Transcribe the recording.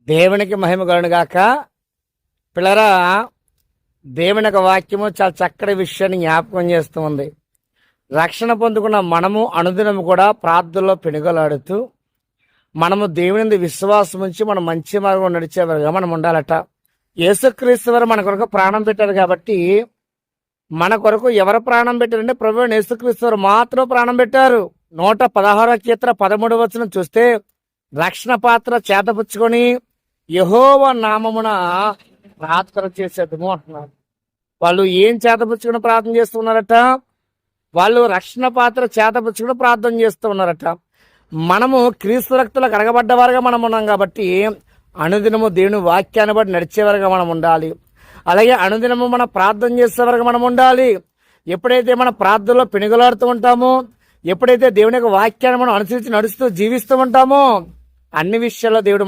దేవునికి మహిమ కలుగునుగాక. పిల్లరా, దేవుని యొక్క వాక్యము చాలా చక్కటి విషయాన్ని జ్ఞాపకం చేస్తూ ఉంది. రక్షణ పొందుకున్న మనము అనుదినము కూడా ప్రార్థనలో పెనుగలాడుతూ మనము దేవుని విశ్వాసం ఉంచి మనం మంచి మార్గం నడిచేవారుగా మనం ఉండాలట. యేసుక్రీస్తు వారు మన కొరకు ప్రాణం పెట్టారు కాబట్టి, మన కొరకు ఎవరు ప్రాణం పెట్టారంటే ప్రభువైన యేసుక్రీస్తు వారు మాత్రం ప్రాణం పెట్టారు. 116 కీర్తన 13 వచనం చూస్తే, రక్షణ పాత్ర చేతపుచ్చుకొని యెహోవా నామమున ప్రార్థన చేసేద్దాము అంటున్నారు. వాళ్ళు ఏం చేతపుచ్చుకుని ప్రార్థన చేస్తున్నారట? వాళ్ళు రక్షణ పాత్ర చేతపుచ్చుకుని ప్రార్థన చేస్తూ ఉన్నారట. మనము క్రీస్తు రక్తులకు కడగబడ్డవారుగా మనం ఉన్నాం కాబట్టి అనుదినము దేవుని వాక్యాన్ని బట్టి నడిచేవారుగా మనం ఉండాలి. అలాగే అనుదినము మనం ప్రార్థన చేసేవారుగా మనం ఉండాలి. ఎప్పుడైతే మన ప్రార్థనలో పెనుగులాడుతూ ఉంటామో, ఎప్పుడైతే దేవుని యొక్క వాక్యాన్ని మనం అనుసరించి నడుస్తూ జీవిస్తూ ఉంటామో, అన్ని విషయాల్లో దేవుడు